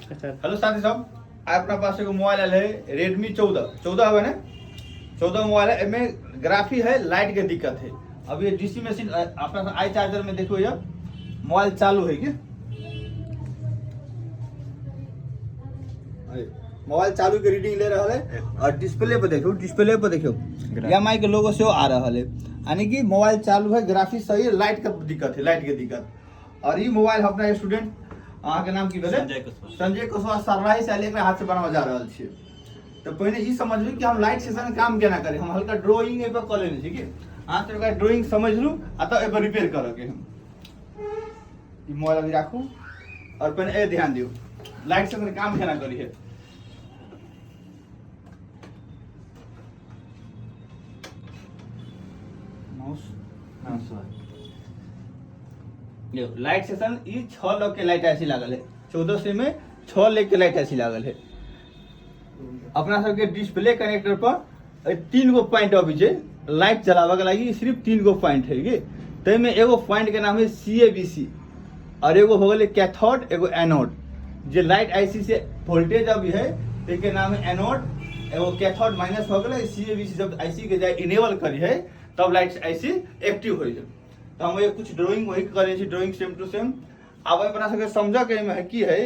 Hello साथी सब, आज अपना पास एक मोबाइल आयल है रेडमी 14 है ना। 14 मोबाइल है, इसमें ग्राफी है, लाइट के दिक्कत है। अब ये डीसी मशीन अपना आई चार्जर में देखो, ये मोबाइल चालू है क्या? मोबाइल चालू के रीडिंग ले रहा है और डिस्प्ले पे देखो एम आई के लोगो से आ रहा है, यानी कि मोबाइल चालू है, ग्राफिक सही है, लाइट का दिक्कत है, लाइट के दिक्कत। और ये मोबाइल अपना स्टूडेंट अहाँ के नाम की भेले संजय कुशवाहा सरराही से लेकर हाथ से बनावा जा रहा है। तो पहले ये समझ लू कि हम लाइट सेशन में काम केना करें। हम हल्का ड्राइंग एक कर लेने छी कि अहाँ तो ड्राइंग समझ लू आ तो एक रिपेयर करके हम ये मोबाइल अभी राखू और पहले ए ध्यान दियो लाइट सेशन में काम केना करी है। लाइट सेशन ई 6 लग के लाइट ऐसी लागल है, 1400 में 6 लेग के लाइट ऐसी लागल है। अपना सबके डिस्प्ले कनेक्टर पर 3 गो पॉइंट अभी छै लाइट चलावे के लगी, सिर्फ 3 गो पॉइंट है गे। तै में एगो पॉइंट के नाम है CABC और एगो हो गेलै कैथोड, एगो एनोड। जे लाइट आईसी से वोल्टेज अभी है ते के नाम है एनोड, एगो कैथोड माइनस हो गेलै। CABC जब आईसी के जाय इनेबल करी है तब लाइट आईसी एक्टिव हो जाए। तो हम ये कुछ ड्राइंग वही करे छी, ड्राइंग सेम टू सेम। अब अपना सबके समझ के में की है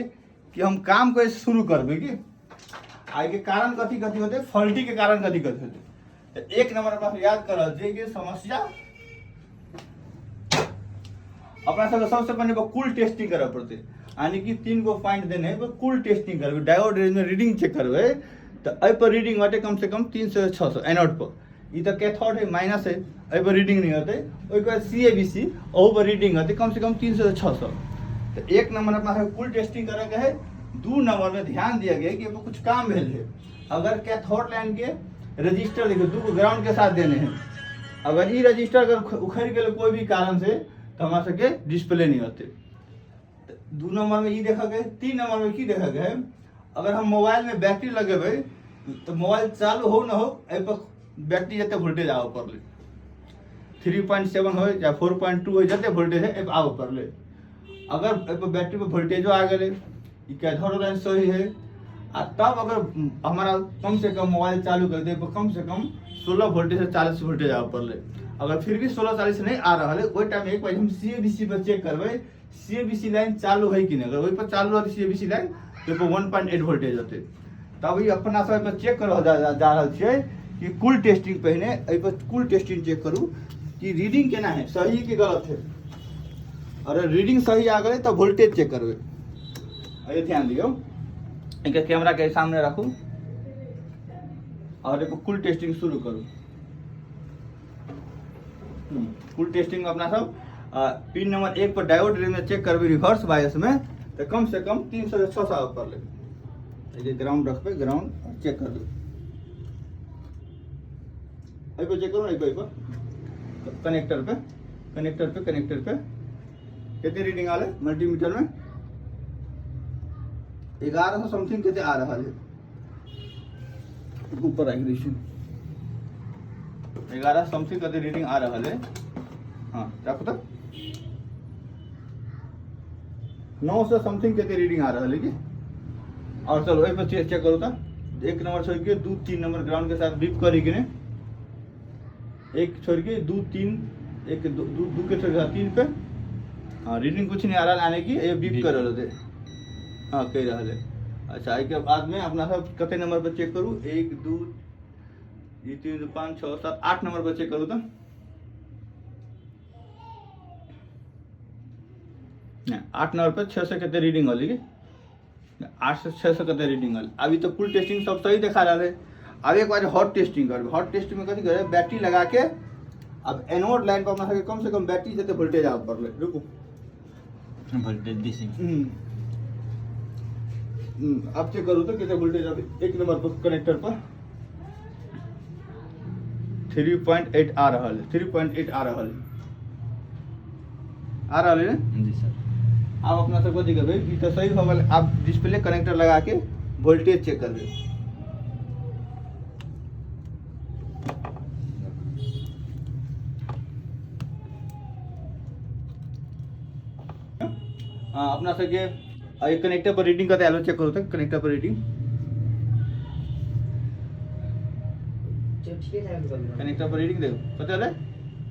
कि हम काम कैसे शुरू करबे कि आगे के कारण कथी कथी होते, फॉल्टी के कारण कथी कथी होते। तो एक नंबर पर याद करल जे के समस्या अपना सबके सबसे पहले कुल टेस्टिंग करे पड़ते, यानी कि 3 गो पॉइंट देने है कुल टेस्टिंग करबे, डायोड रेंज में रीडिंग चेक करबे। तो ए पर रीडिंग हटे कम से कम 300 से 600 एनोड पर। ये तो कैथोड है माइनस है, ए पर रीडिंग नहीं होते। ओइ के CABC ओ पर रीडिंग होते कम से कम 300 से 600। तो एक नंबर अपना कुल टेस्टिंग करे के है। 2 नंबर में ध्यान दिया गया कि कुछ काम भेल है। अगर कैथोड लाइन के रजिस्टर देखो 2 ग्राउंड के साथ देने हैं, अगर ये रजिस्टर अगर उखड़ गए कोई भी कारण से तो हमारे सबके डिस्प्ले नहीं होते। 2 नंबर में ये देखा गया। 3 नंबर में की देखा गया है, अगर हम मोबाइल में बैटरी लगेबे तो मोबाइल चालू हो ना हो ए पर बैटरी जते वोल्टेज आवे पड़ले 3.7 हो या 4.2 हो जते वोल्टेज है ए पर आवे पड़ले। अगर ए पर बैटरी पर वोल्टेजो आ गेले ई कैथोड लाइन सही है आ तब अगर हमारा कम से कम मोबाइल चालू कर दे कम से कम 16 वोल्टेज से 40 वोल्टेज आवे पड़ले। अगर फिर भी 16-40 नहीं आ रहा है ओइ टाइम एक बार हम CABC पर चेक करबे CABC लाइन चालू है कि नहीं। अगर ओइ पर चालू रहते CABC लाइन तो 1.8 वोल्टेज होते। तब ये अपना सब पर चेक कर जा रहा है कि कुल टेस्टिंग पहले ए पर कुल टेस्टिंग चेक करू कि रीडिंग केना है, सही कि गलत है। अगर रीडिंग सही आ गए तो वोल्टेज चेक करबे। ये ध्यान दियो, इनके कैमरा के सामने रखू और एक कुल टेस्टिंग शुरू करूँ। कुल टेस्टिंग अपना सब पिन नंबर 1 पर डायोड रेंज में चेक करबे रिवर्स बायस में तो कम से कम 300 से 600 पर ले। ये ग्राउंड रखबे, ग्राउंड चेक कर दो। ए पे चेक करो, ए पे कनेक्टर पे कितनी रीडिंग आ रहा है मल्टीमीटर में 1100 समथिंग कितने आ रहा है ऊपर आई रीडिंग 11 समथिंग कितने रीडिंग आ रहा है। हाँ देखो तो 900 समथिंग कितने रीडिंग आ रहा है लेकिन। और चलो ए पे चेक करो था 1 नंबर छोड़ के 2-3 नंबर ग्राउंड के साथ बीप करी कि नहीं, 1 छोड़ के 2-3 1 2 के छोड़ 3 पे। हाँ रीडिंग कुछ नहीं आ रहा आने की, ये बीप कर रहे थे। हाँ कह रहा है। अच्छा एक बाद में अपना सब कितने नंबर पर चेक करूँ 1 2 3 5 6 7 8 नंबर पर चेक करूँ तो 8 नंबर पर 600 कितने रीडिंग हो लेगी, 8 से 600 कितने रीडिंग हो। अभी तो फुल टेस्टिंग सब सही दिखा रहा है। अब एक बार हॉट टेस्टिंग कर, हॉट टेस्टिंग में कथी करे बैटरी लगा के अब एनोड लाइन पर अपना कम से कम बैटरी जते वोल्टेज आ पड़ले। रुको वोल्टेज डीसी अब चेक करूँ तो कितने वोल्टेज अभी 1 नंबर पर कनेक्टर पर 3.8 आ रहा है, 3.8 आ रहा है जी सर। अब अपना सब कथी करबे ई तो सही हो गल। आप डिस्प्ले कनेक्टर लगा के वोल्टेज चेक करबे। अपना सबके और ये कनेक्टर पर रीडिंग करते हैं, चेक करो तो कनेक्टर पर रीडिंग, कनेक्टर पर रीडिंग देखो कते वाले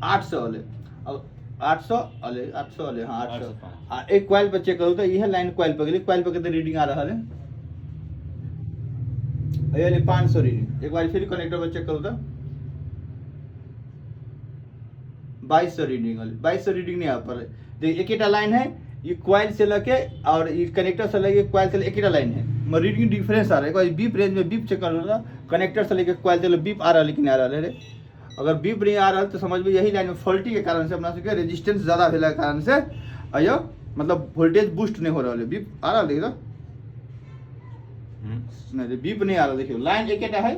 800 वाले, अब 800 वाले 800 वाले, हाँ 800। हाँ एक क्वाइल पर चेक करो तो यह लाइन क्वाइल पर गेली, क्वाइल पर कितने रीडिंग आ रहा है, ये 500 रीडिंग। एक बार फिर कनेक्टर पर चेक करो तो 2200 रीडिंग वाली, 2200 रीडिंग नहीं आ पा रहे। देखिए एक ही लाइन है, ये क्वाइल से लेके और ये कनेक्टर से लेके क्वाइल से एक ही लाइन है, मगर रीडिंग डिफरेंस आ रहा है। एक बार बीप रेंज में बीप चेक कर लो, कनेक्टर से लेके क्वाइल से बीप आ रहा है लेकिन आ रहा है। अगर बीप नहीं आ रहा है तो समझ में यही लाइन में फॉल्टी के कारण से अपना सबके रेजिस्टेंस ज्यादा भेला के कारण से आयो मतलब वोल्टेज बूस्ट नहीं हो रहा है। बीप आ रहा है, देखिए नहीं बीप नहीं आ रहा, देखियो लाइन एक है,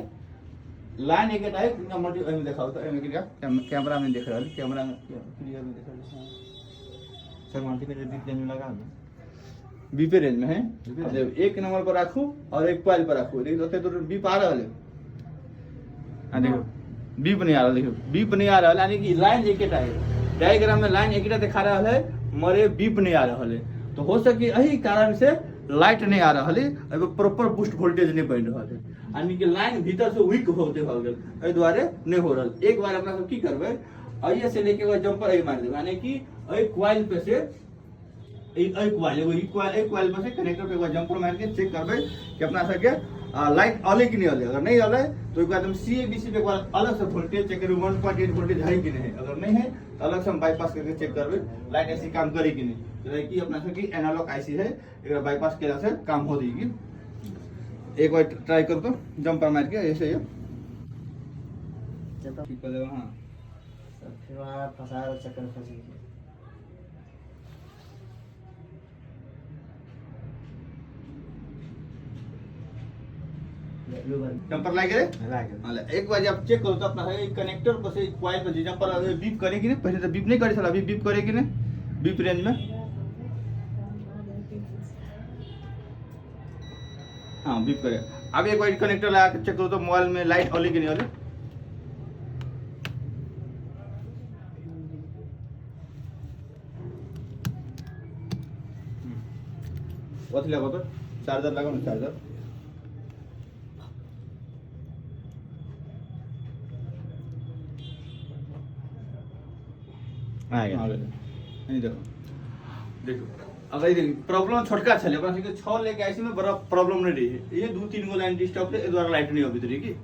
लाइन एक है, नंबर में देखा होता है कैमरा में देख रहा है, कैमरा में क्लियर में देख रहा है सर मानती पे बीप रेंज में लगा दो, बीपे रेंज में है। अब एक नंबर पर रखो और एक क्वाइल पर रखो, देखिए तो बीप आ रहा है, हाँ देखो बीप नहीं आ रहा, देखो बीप नहीं आ रहा है, यानी कि लाइन एक है, डायग्राम में लाइन एक दिखा रहा है मरे बीप नहीं आ रहा है। तो हो सके यही कारण से लाइट नहीं आ रहा है, प्रॉपर बूस्ट वोल्टेज नहीं बन रहा है, यानी कि लाइन भीतर से वीक होते हो गए, एहि द्वारे नहीं हो रहा। एक बार अपना सब की करबे, आइए से लेके जंपर आई मार देबे, यानी कि ए क्वाइल पे से ए क्वाइल पर से कनेक्टर पे एक बार जंपर मार के चेक करबे कि अपना सबके लाइट अले कि नहीं अले। अगर नहीं अले तो एक बार हम CABC पे एक बार अलग से वोल्टेज चेक करें, 1.8 वोल्टेज है कि नहीं है। अगर नहीं है तो अलग से हम बाईपास करके चेक करबे लाइट ऐसी काम करे कि नहीं। जैसे कि अपना सबकी एनालॉग IC है, एक बार बाईपास केला से काम हो जाएगी। एक बार ट्राई कर तो जंपर मार के ऐसे ही ठीक कर देगा। हाँ फिर वहाँ फंसा चक्कर फंसी। जंपर लागे रे, एक बार जब चेक करो तो अपना है कनेक्टर पर से क्वाइल पर जंपर बीप करे कि नहीं, पहले तो बीप नहीं करे साला, अभी बीप करे कि नहीं, बीप रेंज में हाँ बीप करे। अब एक बार कनेक्टर लगा के चेक करो तो मोबाइल में लाइट ऑली कि नहीं ऑली, वही लगाओ तो चार्जर लगाओ ना, चार्जर आ गया नहीं देखो देखो अगर ये प्रॉब्लम छोटका छले अपना सबके 6 लेके आईसी में बड़ा प्रॉब्लम नहीं रही है, ये 2-3 गो लाइन डिस्टर्ब है, द्वारा लाइट नहीं होबी रही।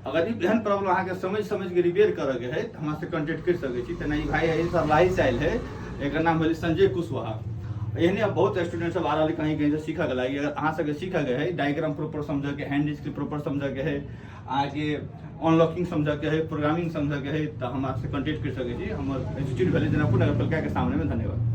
अगर ये एहन प्रॉब्लम अहाँ के समझ के रिपेयर करे के है तो हमरा से कांटेक्ट कर सके छी। तना ई भाई है सब लाही साइल है, एक नाम भेल संजय कुशवाहा। एहने बहुत स्टूडेंट सब आ रहा है कहीं कहीं से सीखा के लागी। अगर अहाँ सबके सीखा गया है, डायग्राम प्रॉपर समझ के, हैंड डिस्क प्रॉपर समझ के है, आगे अनलॉकिंग समझ के है, प्रोग्रामिंग समझ के है, तो हम आपसे कांटेक्ट कर सके छी। हमारे इंस्टीट्यूट भेले जनकपुर नगर पालिका के सामने में। धन्यवाद।